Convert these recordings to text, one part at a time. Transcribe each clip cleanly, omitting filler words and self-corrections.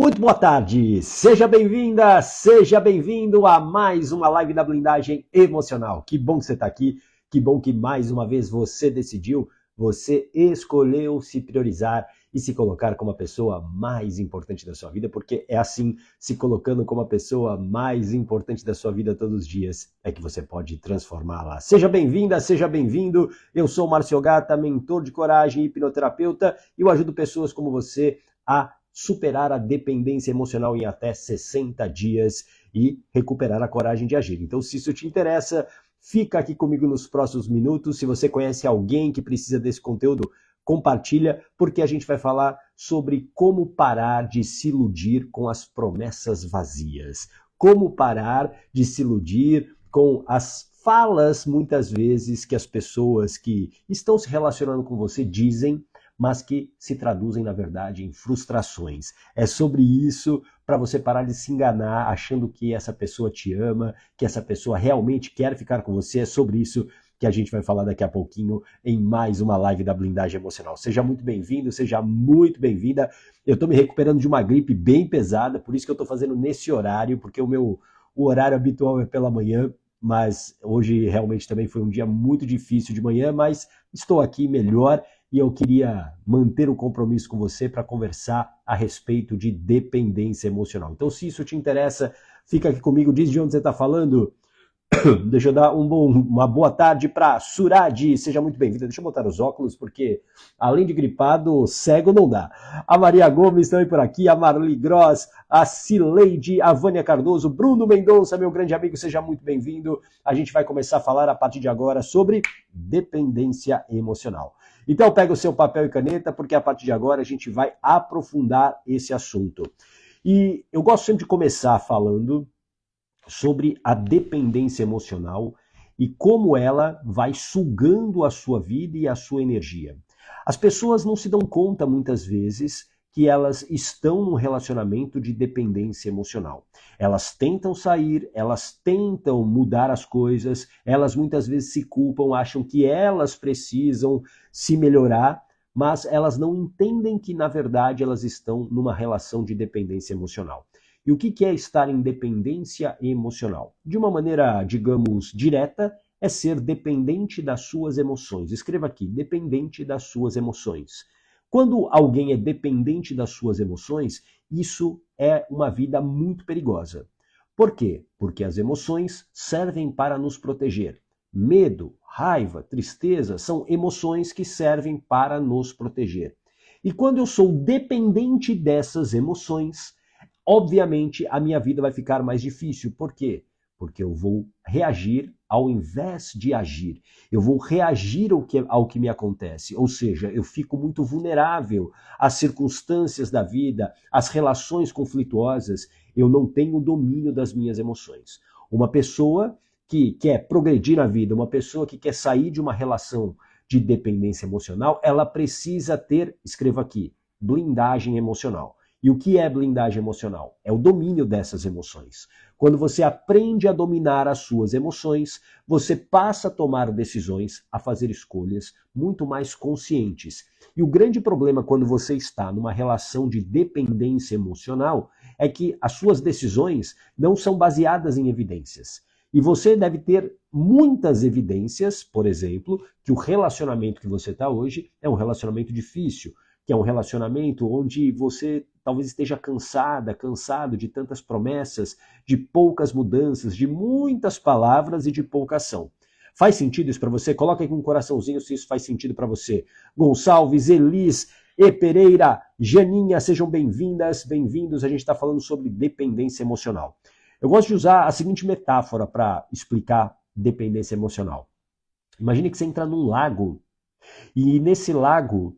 Muito boa tarde, seja bem-vinda, seja bem-vindo a mais uma live da blindagem emocional. Que bom que você está aqui, que bom que mais uma vez você decidiu, você escolheu se priorizar e se colocar como a pessoa mais importante da sua vida, porque é assim, se colocando como a pessoa mais importante da sua vida todos os dias, é que você pode transformá-la. Seja bem-vinda, seja bem-vindo, eu sou o Márcio Gata, mentor de coragem e hipnoterapeuta, e eu ajudo pessoas como você a superar a dependência emocional em até 60 dias e recuperar a coragem de agir. Então, se isso te interessa, fica aqui comigo nos próximos minutos. Se você conhece alguém que precisa desse conteúdo, compartilha, porque a gente vai falar sobre como parar de se iludir com as promessas vazias. Como parar de se iludir com as falas, muitas vezes, que as pessoas que estão se relacionando com você dizem, mas que se traduzem, na verdade, em frustrações. É sobre isso, para você parar de se enganar, achando que essa pessoa te ama, que essa pessoa realmente quer ficar com você. É sobre isso que a gente vai falar daqui a pouquinho em mais uma live da Blindagem Emocional. Seja muito bem-vindo, seja muito bem-vinda. Eu estou me recuperando de uma gripe bem pesada, por isso que eu estou fazendo nesse horário, porque o horário habitual é pela manhã, mas hoje realmente também foi um dia muito difícil de manhã, mas estou aqui melhor. E eu queria manter o compromisso com você para conversar a respeito de dependência emocional. Então, se isso te interessa, fica aqui comigo, diz de onde você está falando. Deixa eu dar uma boa tarde para Suradi, seja muito bem-vinda. Deixa eu botar os óculos, porque além de gripado, cego não dá. A Maria Gomes também por aqui, a Marli Gross, a Cileide, a Vânia Cardoso, Bruno Mendonça, meu grande amigo, seja muito bem-vindo. A gente vai começar a falar a partir de agora sobre dependência emocional. Então pega o seu papel e caneta, porque a partir de agora a gente vai aprofundar esse assunto. E eu gosto sempre de começar falando sobre a dependência emocional e como ela vai sugando a sua vida e a sua energia. As pessoas não se dão conta, muitas vezes, que elas estão num relacionamento de dependência emocional. Elas tentam sair, elas tentam mudar as coisas, elas muitas vezes se culpam, acham que elas precisam se melhorar, mas elas não entendem que, na verdade, elas estão numa relação de dependência emocional. E o que é estar em dependência emocional? De uma maneira, digamos, direta, é ser dependente das suas emoções. Escreva aqui, dependente das suas emoções. Quando alguém é dependente das suas emoções, isso é uma vida muito perigosa. Por quê? Porque as emoções servem para nos proteger. Medo, raiva, tristeza são emoções que servem para nos proteger. E quando eu sou dependente dessas emoções, obviamente a minha vida vai ficar mais difícil. Por quê? Porque eu vou reagir ao invés de agir. Eu vou reagir ao que me acontece. Ou seja, eu fico muito vulnerável às circunstâncias da vida, às relações conflituosas. Eu não tenho domínio das minhas emoções. Uma pessoa que quer progredir na vida, uma pessoa que quer sair de uma relação de dependência emocional, ela precisa ter, escreva aqui, blindagem emocional. E o que é blindagem emocional? É o domínio dessas emoções. Quando você aprende a dominar as suas emoções, você passa a tomar decisões, a fazer escolhas muito mais conscientes. E o grande problema quando você está numa relação de dependência emocional é que as suas decisões não são baseadas em evidências. E você deve ter muitas evidências, por exemplo, que o relacionamento que você está hoje é um relacionamento difícil, que é um relacionamento onde você talvez esteja cansado de tantas promessas, de poucas mudanças, de muitas palavras e de pouca ação. Faz sentido isso para você? Coloca aqui um coraçãozinho se isso faz sentido para você. Gonçalves, Elis, E. Pereira, Janinha, sejam bem-vindas, bem-vindos. A gente está falando sobre dependência emocional. Eu gosto de usar a seguinte metáfora para explicar dependência emocional. Imagine que você entra num lago e nesse lago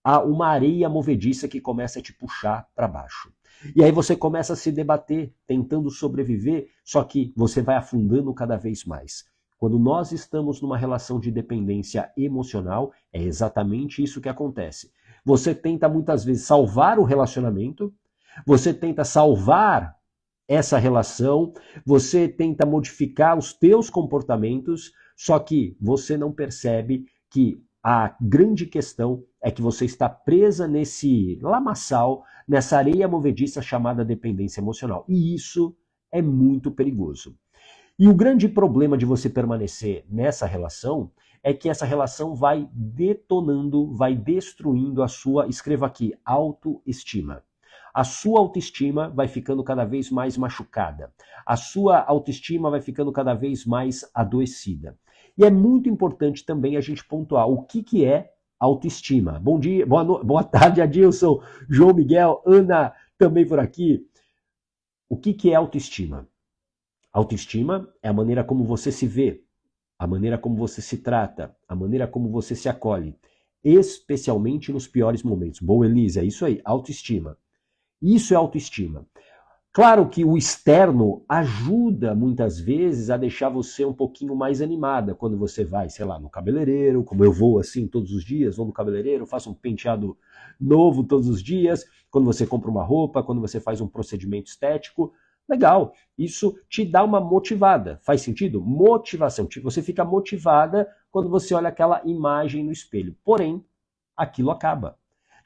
há uma areia movediça que começa a te puxar para baixo. E aí você começa a se debater, tentando sobreviver, só que você vai afundando cada vez mais. Quando nós estamos numa relação de dependência emocional, é exatamente isso que acontece. Você tenta muitas vezes salvar o relacionamento, você tenta salvar essa relação, você tenta modificar os teus comportamentos, só que você não percebe que a grande questão é que você está presa nesse lamaçal, nessa areia movediça chamada dependência emocional. E isso é muito perigoso. E o grande problema de você permanecer nessa relação é que essa relação vai detonando, vai destruindo a sua, escreva aqui, autoestima. A sua autoestima vai ficando cada vez mais machucada. A sua autoestima vai ficando cada vez mais adoecida. E é muito importante também a gente pontuar o que é autoestima. Bom dia, boa tarde, Adilson, João Miguel, Ana também por aqui. O que é autoestima? Autoestima é a maneira como você se vê, a maneira como você se trata, a maneira como você se acolhe, especialmente nos piores momentos. Boa, Elisa, é isso aí, autoestima. Isso é autoestima. Claro que o externo ajuda muitas vezes a deixar você um pouquinho mais animada quando você vai, sei lá, no cabeleireiro, como eu vou assim todos os dias, vou no cabeleireiro, faço um penteado novo todos os dias, quando você compra uma roupa, quando você faz um procedimento estético. Legal, isso te dá uma motivada. Faz sentido? Motivação. Você fica motivada quando você olha aquela imagem no espelho. Porém, aquilo acaba.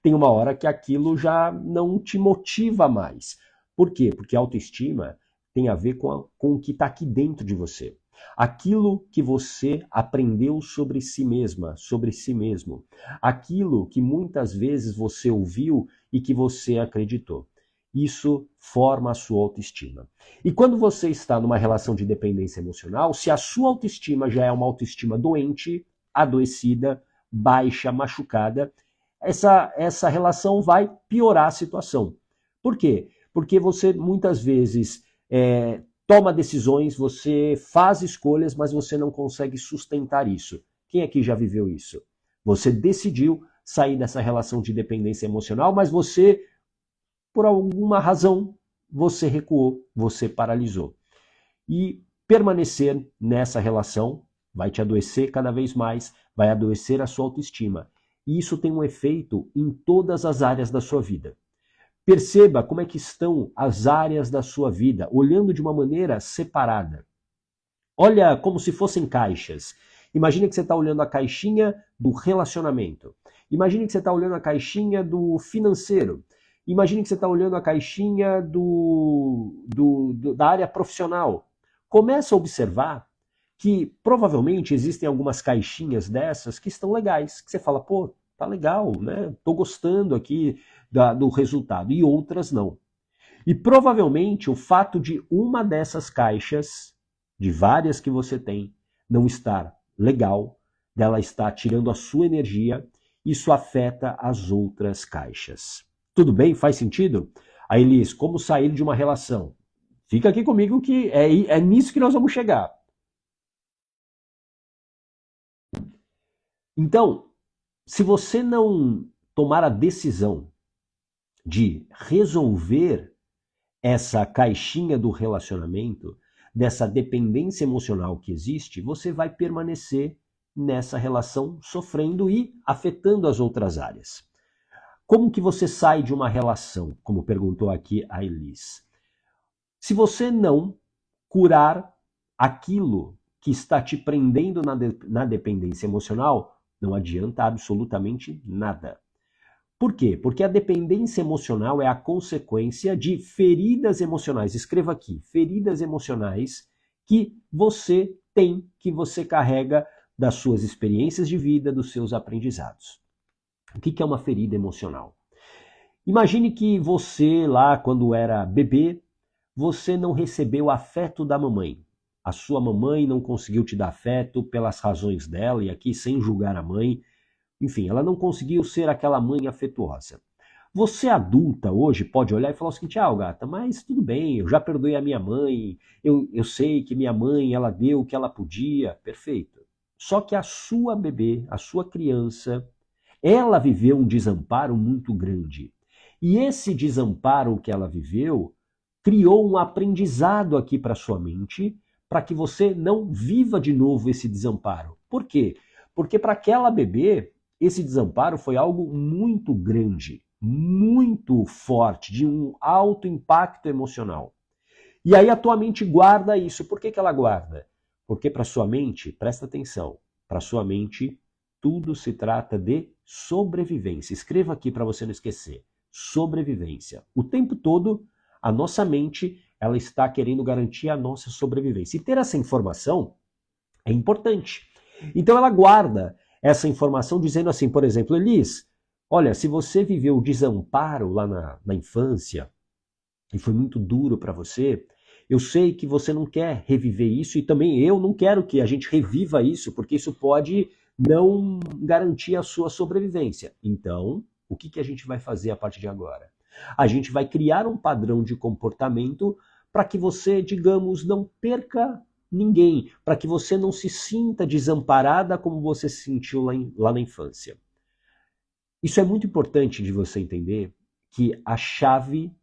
Tem uma hora que aquilo já não te motiva mais. Por quê? Porque a autoestima tem a ver com o que está aqui dentro de você. Aquilo que você aprendeu sobre si mesma, sobre si mesmo. Aquilo que muitas vezes você ouviu e que você acreditou. Isso forma a sua autoestima. E quando você está numa relação de dependência emocional, se a sua autoestima já é uma autoestima doente, adoecida, baixa, machucada, essa relação vai piorar a situação. Por quê? Porque você muitas vezes toma decisões, você faz escolhas, mas você não consegue sustentar isso. Quem aqui já viveu isso? Você decidiu sair dessa relação de dependência emocional, mas você, por alguma razão, você recuou, você paralisou. E permanecer nessa relação vai te adoecer cada vez mais, vai adoecer a sua autoestima. E isso tem um efeito em todas as áreas da sua vida. Perceba como é que estão as áreas da sua vida, olhando de uma maneira separada. Olha como se fossem caixas. Imagine que você está olhando a caixinha do relacionamento. Imagine que você está olhando a caixinha do financeiro. Imagine que você está olhando a caixinha da área profissional. Comece a observar que provavelmente existem algumas caixinhas dessas que estão legais, que você fala, pô, tá legal, né? Tô gostando aqui do resultado, e outras não. E provavelmente o fato de uma dessas caixas, de várias que você tem, não estar legal, dela estar tirando a sua energia, isso afeta as outras caixas. Tudo bem? Faz sentido? Aí, Elis, como sair de uma relação? Fica aqui comigo que é nisso que nós vamos chegar. Então, se você não tomar a decisão de resolver essa caixinha do relacionamento, dessa dependência emocional que existe, você vai permanecer nessa relação sofrendo e afetando as outras áreas. Como que você sai de uma relação, como perguntou aqui a Elis? Se você não curar aquilo que está te prendendo na dependência emocional, não adianta absolutamente nada. Por quê? Porque a dependência emocional é a consequência de feridas emocionais. Escreva aqui, feridas emocionais que você tem, que você carrega das suas experiências de vida, dos seus aprendizados. O que é uma ferida emocional? Imagine que você lá, quando era bebê, você não recebeu afeto da mamãe. A sua mamãe não conseguiu te dar afeto pelas razões dela, e aqui sem julgar a mãe. Enfim, ela não conseguiu ser aquela mãe afetuosa. Você adulta hoje pode olhar e falar o seguinte, gata, mas tudo bem, eu já perdoei a minha mãe, eu sei que minha mãe, ela deu o que ela podia, perfeito. Só que a sua bebê, a sua criança, ela viveu um desamparo muito grande. E esse desamparo que ela viveu criou um aprendizado aqui para sua mente, para que você não viva de novo esse desamparo. Por quê? Porque para aquela bebê, esse desamparo foi algo muito grande, muito forte, de um alto impacto emocional. E aí a tua mente guarda isso. Por que ela guarda? Porque para sua mente, presta atenção, para sua mente tudo se trata de sobrevivência. Escreva aqui para você não esquecer. Sobrevivência. O tempo todo, a nossa mente, ela está querendo garantir a nossa sobrevivência. E ter essa informação é importante. Então ela guarda essa informação dizendo assim, por exemplo, Elis, olha, se você viveu o desamparo lá na infância e foi muito duro para você, eu sei que você não quer reviver isso e também eu não quero que a gente reviva isso, porque isso pode não garantir a sua sobrevivência. Então, o que a gente vai fazer a partir de agora? A gente vai criar um padrão de comportamento para que você, digamos, não perca ninguém, para que você não se sinta desamparada como você se sentiu lá na infância. Isso é muito importante de você entender que a chave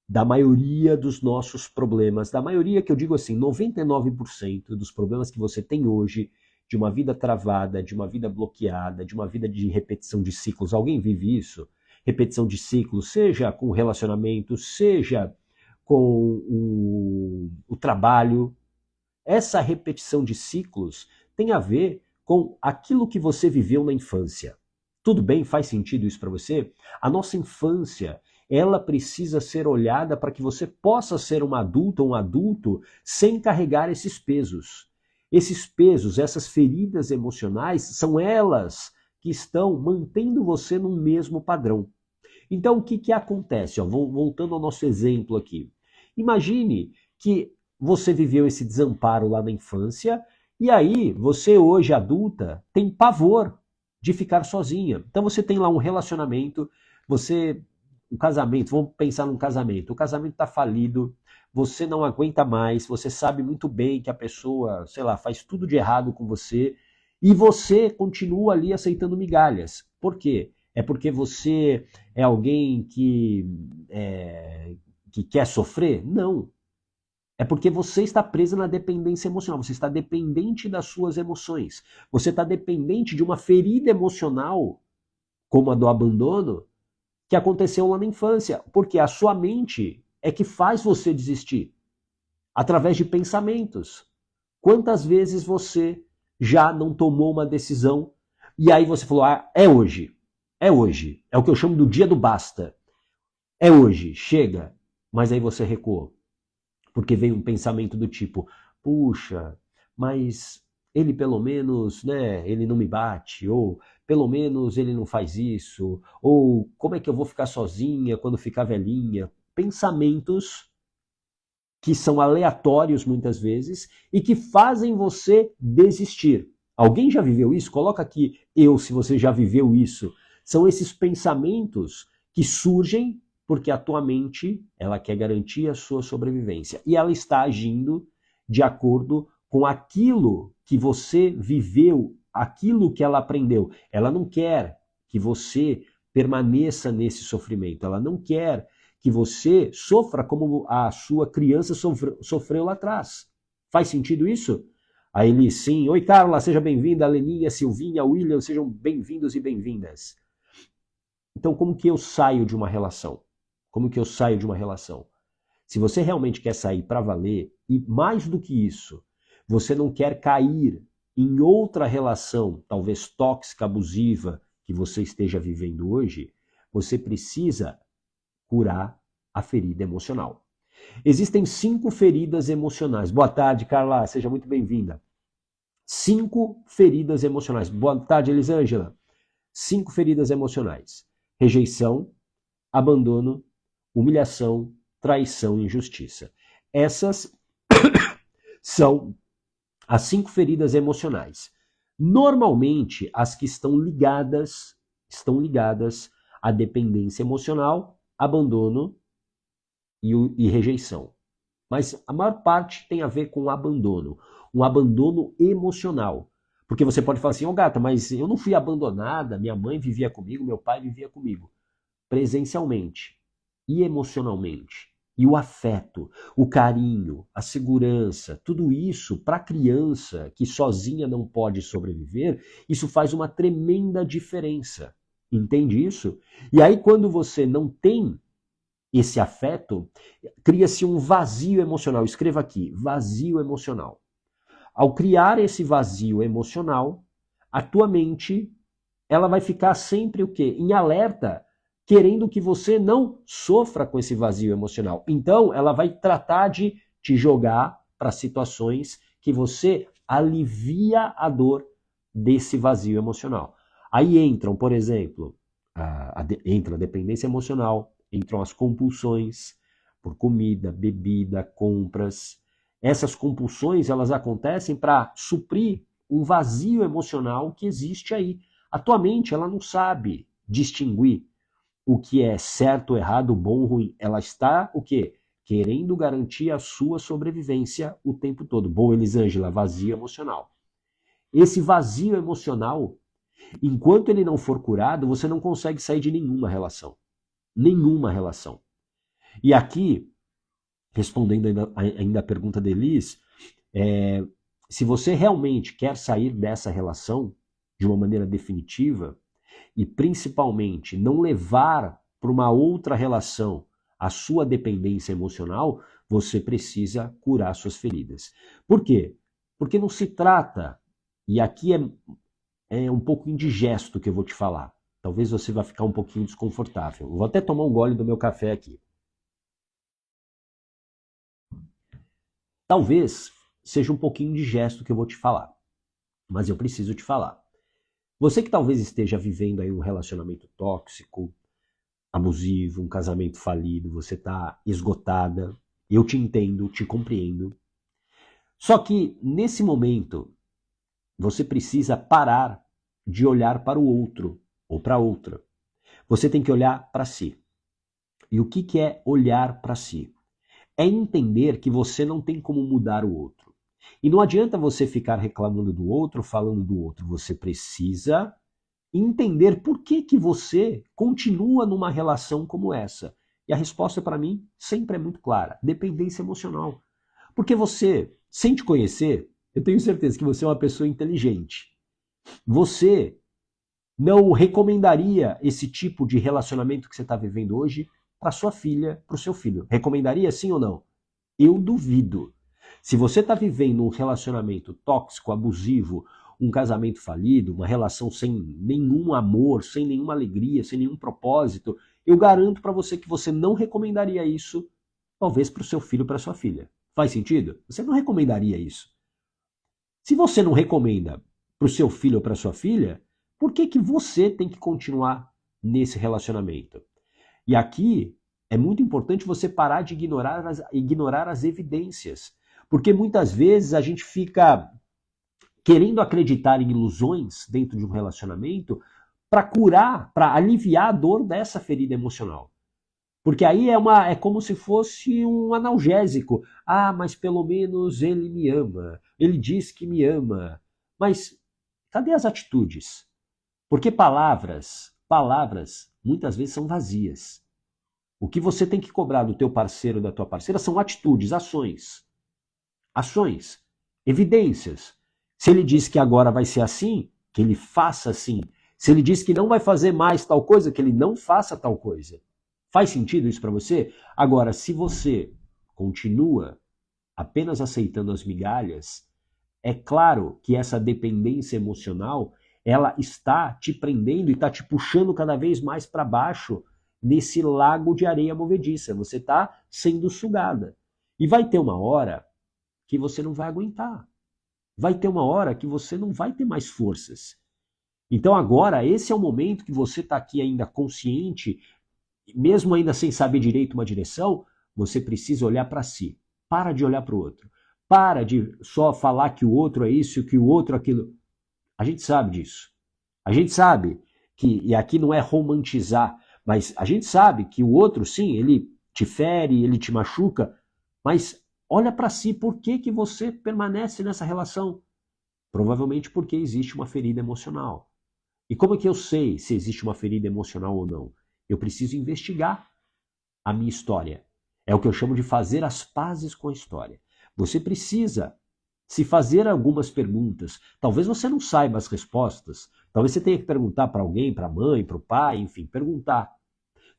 da maioria dos nossos problemas, da maioria que eu digo assim, 99% dos problemas que você tem hoje, de uma vida travada, de uma vida bloqueada, de uma vida de repetição de ciclos, alguém vive isso? Repetição de ciclos, seja com o relacionamento, seja com o trabalho. Essa repetição de ciclos tem a ver com aquilo que você viveu na infância. Tudo bem? Faz sentido isso para você? A nossa infância, ela precisa ser olhada para que você possa ser uma adulta ou um adulto sem carregar esses pesos. Esses pesos, essas feridas emocionais, são elas que estão mantendo você no mesmo padrão. Então, o que acontece? Voltando ao nosso exemplo aqui. Imagine que você viveu esse desamparo lá na infância e aí você, hoje adulta, tem pavor de ficar sozinha. Então você tem lá um relacionamento, um casamento, vamos pensar num casamento. O casamento está falido, você não aguenta mais, você sabe muito bem que a pessoa, sei lá, faz tudo de errado com você e você continua ali aceitando migalhas. Por quê? É porque você é alguém que quer sofrer? Não. É porque você está presa na dependência emocional, você está dependente das suas emoções. Você está dependente de uma ferida emocional, como a do abandono, que aconteceu lá na infância. Porque a sua mente é que faz você desistir, através de pensamentos. Quantas vezes você já não tomou uma decisão e aí você falou, é hoje, é hoje. É o que eu chamo do dia do basta. É hoje, chega. Mas aí você recuou. Porque veio um pensamento do tipo, puxa, mas ele pelo menos, né, ele não me bate, ou pelo menos ele não faz isso, ou como é que eu vou ficar sozinha quando ficar velhinha? Pensamentos que são aleatórios muitas vezes e que fazem você desistir. Alguém já viveu isso? Coloca aqui se você já viveu isso. São esses pensamentos que surgem porque a tua mente, ela quer garantir a sua sobrevivência. E ela está agindo de acordo com aquilo que você viveu, aquilo que ela aprendeu. Ela não quer que você permaneça nesse sofrimento. Ela não quer que você sofra como a sua criança sofreu lá atrás. Faz sentido isso? A Eli, sim. Oi, Carla, seja bem-vinda. A Leninha, Silvinha, William, sejam bem-vindos e bem-vindas. Então, como que eu saio de uma relação? Como que eu saio de uma relação? Se você realmente quer sair para valer, e mais do que isso, você não quer cair em outra relação, talvez tóxica, abusiva, que você esteja vivendo hoje, você precisa curar a ferida emocional. Existem 5 feridas emocionais. Boa tarde, Carla, seja muito bem-vinda. 5 feridas emocionais. Boa tarde, Elisângela. 5 feridas emocionais. Rejeição, abandono, humilhação, traição e injustiça. Essas são as 5 feridas emocionais. Normalmente, as que estão ligadas à dependência emocional, abandono e rejeição. Mas a maior parte tem a ver com abandono. Um abandono emocional. Porque você pode falar assim, gata, mas eu não fui abandonada, minha mãe vivia comigo, meu pai vivia comigo. Presencialmente e emocionalmente. E o afeto, o carinho, a segurança, tudo isso para a criança que sozinha não pode sobreviver, isso faz uma tremenda diferença. Entende isso? E aí quando você não tem esse afeto, cria-se um vazio emocional. Escreva aqui, vazio emocional. Ao criar esse vazio emocional, a tua mente ela vai ficar sempre o quê? Em alerta, querendo que você não sofra com esse vazio emocional. Então, ela vai tratar de te jogar para situações que você alivia a dor desse vazio emocional. Aí entram, por exemplo, entra a dependência emocional, entram as compulsões por comida, bebida, compras. Essas compulsões, elas acontecem para suprir um vazio emocional que existe aí. A tua mente, ela não sabe distinguir o que é certo, errado, bom, ruim. Ela está, o quê? Querendo garantir a sua sobrevivência o tempo todo. Boa, Elisângela, vazio emocional. Esse vazio emocional, enquanto ele não for curado, você não consegue sair de nenhuma relação. Nenhuma relação. E aqui, respondendo ainda a pergunta da Elis, se você realmente quer sair dessa relação de uma maneira definitiva, e principalmente não levar para uma outra relação a sua dependência emocional, você precisa curar suas feridas. Por quê? Porque não se trata, e aqui é um pouco indigesto que eu vou te falar. Talvez você vá ficar um pouquinho desconfortável. Eu vou até tomar um gole do meu café aqui. Talvez seja um pouquinho indigesto que eu vou te falar, mas eu preciso te falar. Você que talvez esteja vivendo aí um relacionamento tóxico, abusivo, um casamento falido, você está esgotada, eu te entendo, te compreendo. Só que nesse momento, você precisa parar de olhar para o outro ou para outra. Você tem que olhar para si. E o que é olhar para si? É entender que você não tem como mudar o outro. E não adianta você ficar reclamando do outro, falando do outro. Você precisa entender por que você continua numa relação como essa. E a resposta para mim sempre é muito clara: dependência emocional. Porque você, sem te conhecer, eu tenho certeza que você é uma pessoa inteligente. Você não recomendaria esse tipo de relacionamento que você está vivendo hoje para sua filha, para o seu filho. Recomendaria sim ou não? Eu duvido. Se você está vivendo um relacionamento tóxico, abusivo, um casamento falido, uma relação sem nenhum amor, sem nenhuma alegria, sem nenhum propósito, eu garanto para você que você não recomendaria isso, talvez para o seu filho ou para sua filha. Faz sentido? Você não recomendaria isso. Se você não recomenda para o seu filho ou para sua filha, por que você tem que continuar nesse relacionamento? E aqui é muito importante você parar de ignorar as evidências. Porque muitas vezes a gente fica querendo acreditar em ilusões dentro de um relacionamento para curar, para aliviar a dor dessa ferida emocional. Porque aí é como se fosse um analgésico. Ah, mas pelo menos ele me ama. Ele diz que me ama. Mas cadê as atitudes? Porque palavras muitas vezes são vazias. O que você tem que cobrar do teu parceiro ou da tua parceira são atitudes, ações. Ações, evidências. Se ele diz que agora vai ser assim, que ele faça assim. Se ele diz que não vai fazer mais tal coisa, que ele não faça tal coisa. Faz sentido isso para você? Agora, se você continua apenas aceitando as migalhas, é claro que essa dependência emocional, ela está te prendendo e está te puxando cada vez mais para baixo nesse lago de areia movediça. Você está sendo sugada. E vai ter uma hora que você não vai aguentar. Vai ter uma hora que você não vai ter mais forças. Então agora, esse é o momento que você está aqui ainda consciente, mesmo ainda sem saber direito uma direção, você precisa olhar para si. Para de olhar para o outro. Para de só falar que o outro é isso, que o outro é aquilo. A gente sabe disso. A gente sabe que, e aqui não é romantizar, mas a gente sabe que o outro, sim, ele te fere, ele te machuca, mas olha para si, por que você permanece nessa relação? Provavelmente porque existe uma ferida emocional. E como é que eu sei se existe uma ferida emocional ou não? Eu preciso investigar a minha história. É o que eu chamo de fazer as pazes com a história. Você precisa se fazer algumas perguntas. Talvez você não saiba as respostas. Talvez você tenha que perguntar para alguém, para a mãe, para o pai, enfim, perguntar.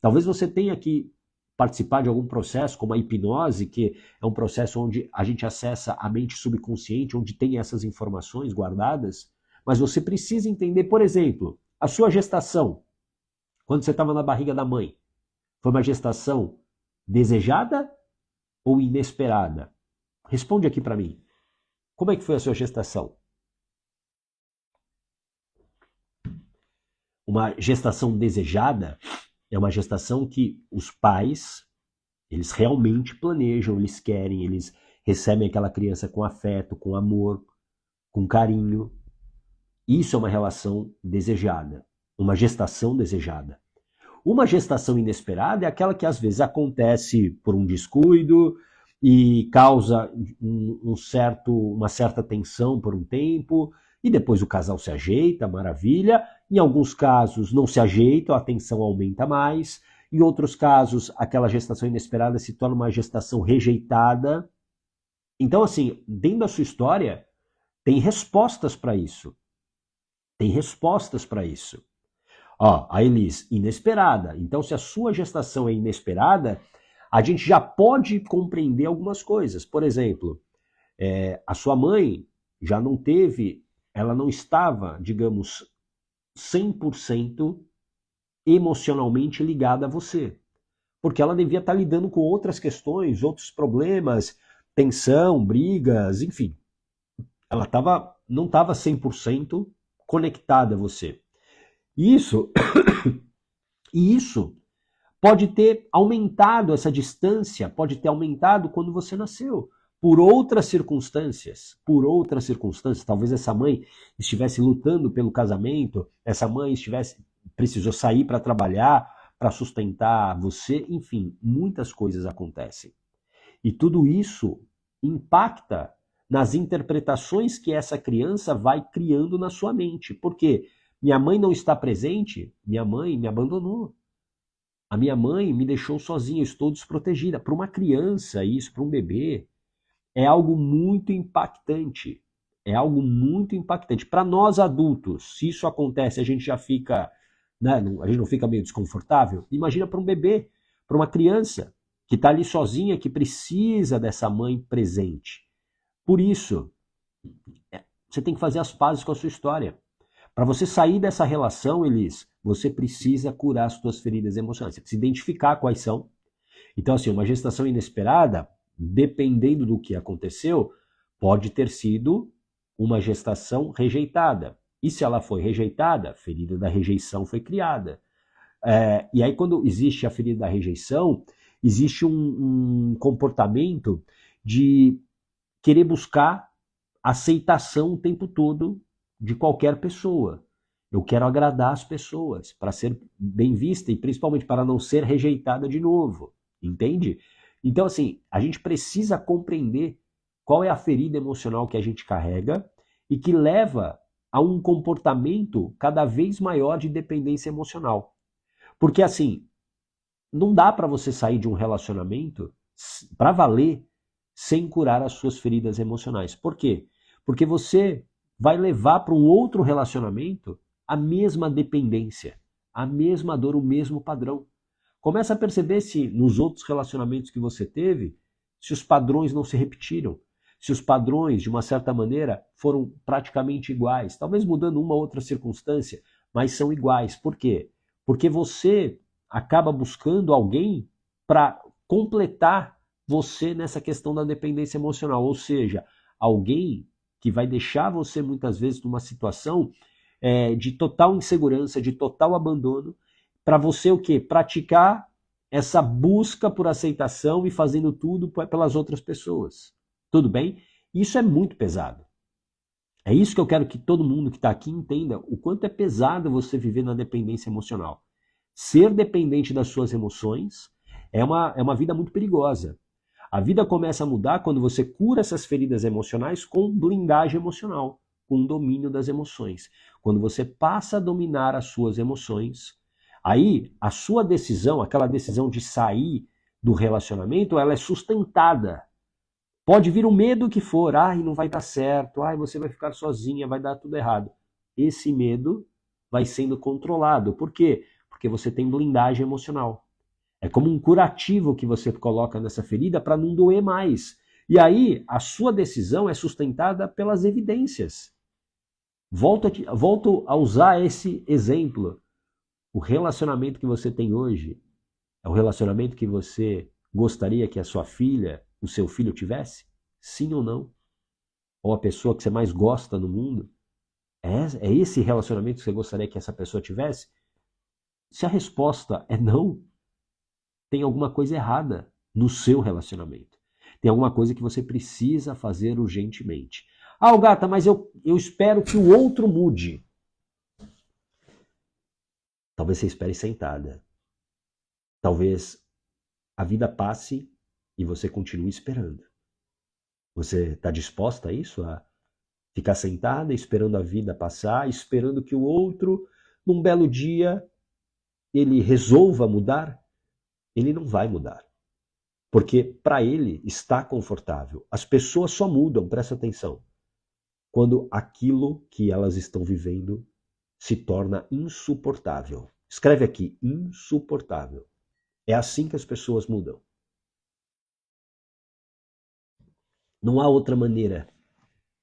Talvez você tenha que participar de algum processo, como a hipnose, que é um processo onde a gente acessa a mente subconsciente, onde tem essas informações guardadas, mas você precisa entender, por exemplo, A sua gestação, quando você estava na barriga da mãe, foi uma gestação desejada ou inesperada? Responde aqui para mim. Como é que foi a sua gestação? Uma gestação desejada é uma gestação que os pais, eles realmente planejam, eles querem, eles recebem aquela criança com afeto, com amor, com carinho. Isso é uma relação desejada, uma gestação desejada. Uma gestação inesperada é aquela que às vezes acontece por um descuido e causa uma certa tensão por um tempo, e depois o casal se ajeita, maravilha. Em alguns casos não se ajeita, a tensão aumenta mais. Em outros casos, aquela gestação inesperada se torna uma gestação rejeitada. Então, assim, dentro da sua história, tem respostas para isso. Tem respostas para isso. Ó, a Elis, inesperada. Então, se a sua gestação é inesperada, a gente já pode compreender algumas coisas. Por exemplo, a sua mãe já não teve, ela não estava, digamos, 100% emocionalmente ligada a você. Porque ela devia estar lidando com outras questões, outros problemas, tensão, brigas, enfim. Ela não estava 100% conectada a você. Isso pode ter aumentado, essa distância pode ter aumentado quando você nasceu, por outras circunstâncias, talvez essa mãe estivesse lutando pelo casamento, essa mãe precisou sair para trabalhar, para sustentar você, enfim, muitas coisas acontecem. E tudo isso impacta nas interpretações que essa criança vai criando na sua mente. Por quê? Minha mãe não está presente, minha mãe me abandonou. A minha mãe me deixou sozinha, estou desprotegida. Para uma criança, isso, para um bebê, é algo muito impactante. É algo muito impactante. Para nós adultos, se isso acontece, a gente já fica, né, a gente não fica meio desconfortável? Imagina para um bebê, para uma criança que está ali sozinha, que precisa dessa mãe presente. Por isso, você tem que fazer as pazes com a sua história. Para você sair dessa relação, Elis, você precisa curar as suas feridas emocionais. Você precisa identificar quais são. Então, assim, uma gestação inesperada, dependendo do que aconteceu, pode ter sido uma gestação rejeitada. E se ela foi rejeitada, a ferida da rejeição foi criada. E aí, quando existe a ferida da rejeição, existe um comportamento de querer buscar aceitação o tempo todo de qualquer pessoa. Eu quero agradar as pessoas para ser bem vista e principalmente para não ser rejeitada de novo. Entende? Então, assim, a gente precisa compreender qual é a ferida emocional que a gente carrega e que leva a um comportamento cada vez maior de dependência emocional. Porque, assim, não dá para você sair de um relacionamento para valer sem curar as suas feridas emocionais. Por quê? Porque você vai levar para um outro relacionamento a mesma dependência, a mesma dor, o mesmo padrão. Começa a perceber se nos outros relacionamentos que você teve, se os padrões não se repetiram, se os padrões, de uma certa maneira, foram praticamente iguais, talvez mudando uma ou outra circunstância, mas são iguais. Por quê? Porque você acaba buscando alguém para completar você nessa questão da dependência emocional, ou seja, alguém que vai deixar você muitas vezes numa situação de total insegurança, de total abandono, para você o quê? Praticar essa busca por aceitação e fazendo tudo pelas outras pessoas. Tudo bem? Isso é muito pesado. É isso que eu quero que todo mundo que está aqui entenda, o quanto é pesado você viver na dependência emocional. Ser dependente das suas emoções é uma vida muito perigosa. A vida começa a mudar quando você cura essas feridas emocionais com blindagem emocional, com domínio das emoções. Quando você passa a dominar as suas emoções, aí a sua decisão, aquela decisão de sair do relacionamento, ela é sustentada. Pode vir o medo que for, não vai dar certo, você vai ficar sozinha, vai dar tudo errado. Esse medo vai sendo controlado. Por quê? Porque você tem blindagem emocional. É como um curativo que você coloca nessa ferida para não doer mais. E aí, a sua decisão é sustentada pelas evidências. Volto a usar esse exemplo. O relacionamento que você tem hoje é o relacionamento que você gostaria que a sua filha, o seu filho tivesse? Sim ou não? Ou a pessoa que você mais gosta no mundo? É esse relacionamento que você gostaria que essa pessoa tivesse? Se a resposta é não, tem alguma coisa errada no seu relacionamento. Tem alguma coisa que você precisa fazer urgentemente. Ah, Gata, mas eu espero que o outro mude. Talvez você espere sentada. Talvez a vida passe e você continue esperando. Você está disposta a isso? A ficar sentada, esperando a vida passar, esperando que o outro, num belo dia, ele resolva mudar? Ele não vai mudar. Porque para ele está confortável. As pessoas só mudam, presta atenção, quando aquilo que elas estão vivendo se torna insuportável. Escreve aqui, insuportável. É assim que as pessoas mudam. Não há outra maneira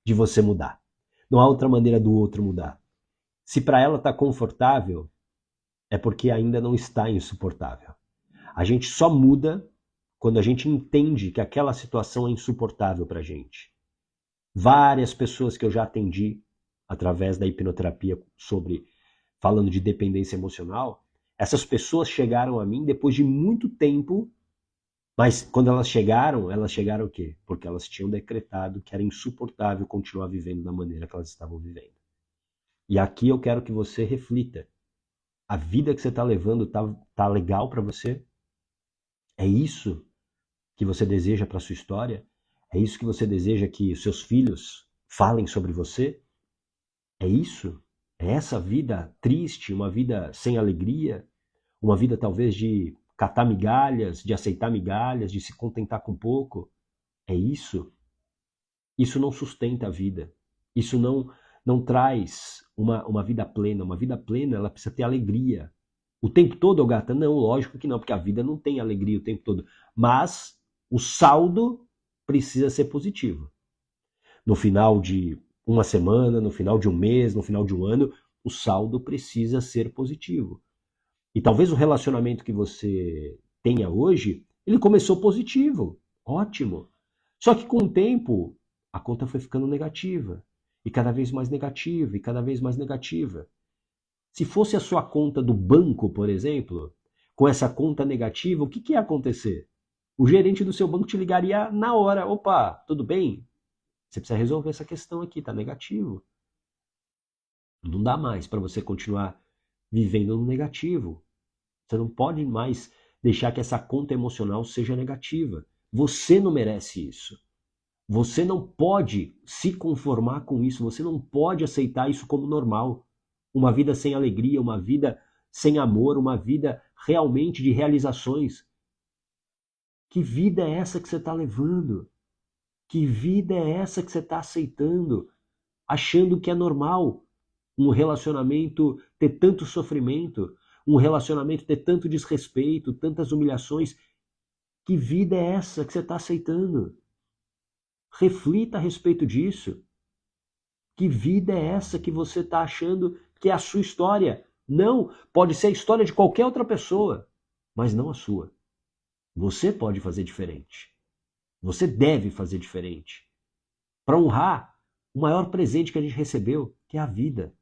de você mudar. Não há outra maneira do outro mudar. Se para ela está confortável, é porque ainda não está insuportável. A gente só muda quando a gente entende que aquela situação é insuportável para a gente. Várias pessoas que eu já atendi através da hipnoterapia falando de dependência emocional, essas pessoas chegaram a mim depois de muito tempo, mas quando elas chegaram o quê? Porque elas tinham decretado que era insuportável continuar vivendo da maneira que elas estavam vivendo. E aqui eu quero que você reflita. A vida que você está levando tá legal para você? É isso que você deseja para sua história? É isso que você deseja que os seus filhos falem sobre você? É isso? É essa vida triste, uma vida sem alegria? Uma vida talvez de catar migalhas, de aceitar migalhas, de se contentar com pouco? É isso? Isso não sustenta a vida. Isso não traz uma vida plena. Uma vida plena, ela precisa ter alegria. O tempo todo, Gata? Não, lógico que não, porque a vida não tem alegria o tempo todo. Mas o saldo precisa ser positivo. No final de uma semana, no final de um mês, no final de um ano, o saldo precisa ser positivo. E talvez o relacionamento que você tenha hoje, ele começou positivo, ótimo. Só que com o tempo, a conta foi ficando negativa. E cada vez mais negativa, e cada vez mais negativa. Se fosse a sua conta do banco, por exemplo, com essa conta negativa, o que ia acontecer? O gerente do seu banco te ligaria na hora. Opa, tudo bem? Você precisa resolver essa questão aqui, tá negativo. Não dá mais para você continuar vivendo no negativo. Você não pode mais deixar que essa conta emocional seja negativa. Você não merece isso. Você não pode se conformar com isso. Você não pode aceitar isso como normal. Uma vida sem alegria, uma vida sem amor, uma vida realmente de realizações. Que vida é essa que você está levando? Que vida é essa que você está aceitando? Achando que é normal um relacionamento ter tanto sofrimento, um relacionamento ter tanto desrespeito, tantas humilhações. Que vida é essa que você está aceitando? Reflita a respeito disso. Que vida é essa que você está achando que é a sua história? Não, pode ser a história de qualquer outra pessoa, mas não a sua. Você pode fazer diferente. Você deve fazer diferente. Para honrar o maior presente que a gente recebeu, que é a vida.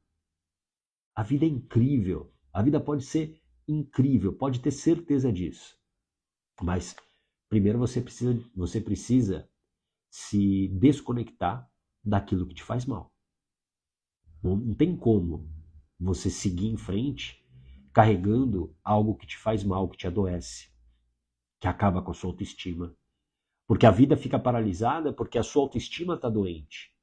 A vida é incrível. A vida pode ser incrível, pode ter certeza disso. Mas primeiro você precisa se desconectar daquilo que te faz mal. Não tem como você seguir em frente carregando algo que te faz mal, que te adoece, que acaba com a sua autoestima. Porque a vida fica paralisada porque a sua autoestima está doente.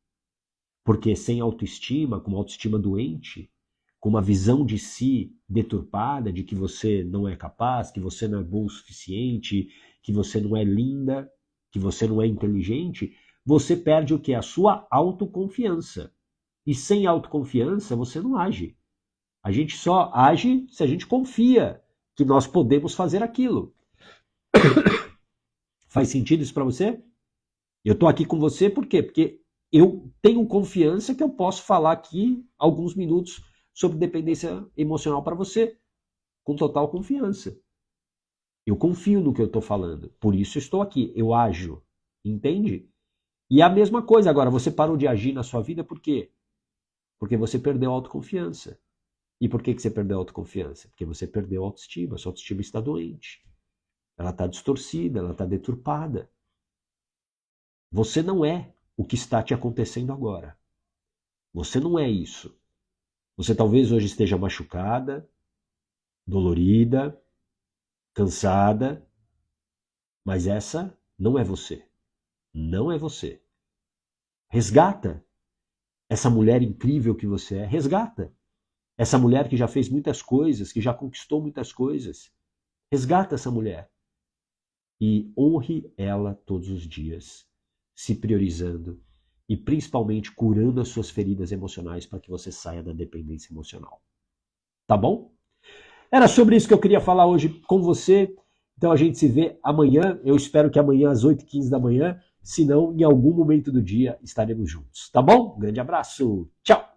Porque sem autoestima, com uma autoestima doente, com uma visão de si deturpada, de que você não é capaz, que você não é bom o suficiente, que você não é linda, que você não é inteligente, você perde o quê? A sua autoconfiança. E sem autoconfiança você não age. A gente só age se a gente confia que nós podemos fazer aquilo. Faz sentido isso para você? Eu estou aqui com você por quê? Porque eu tenho confiança que eu posso falar aqui alguns minutos sobre dependência emocional para você, com total confiança. Eu confio no que eu estou falando, por isso eu estou aqui, eu ajo, entende? E a mesma coisa agora, você parou de agir na sua vida por quê? Porque você perdeu a autoconfiança. E por que você perdeu a autoconfiança? Porque você perdeu a autoestima, sua autoestima está doente. Ela está distorcida, ela está deturpada. Você não é o que está te acontecendo agora. Você não é isso. Você talvez hoje esteja machucada, dolorida, cansada, mas essa não é você. Não é você. Resgata essa mulher incrível que você é. Resgata essa mulher que já fez muitas coisas, que já conquistou muitas coisas. Resgata essa mulher e honre ela todos os dias, se priorizando e principalmente curando as suas feridas emocionais para que você saia da dependência emocional. Tá bom? Era sobre isso que eu queria falar hoje com você. Então a gente se vê amanhã. Eu espero que amanhã às 8h15 da manhã. Se não, em algum momento do dia estaremos juntos. Tá bom? Um grande abraço. Tchau!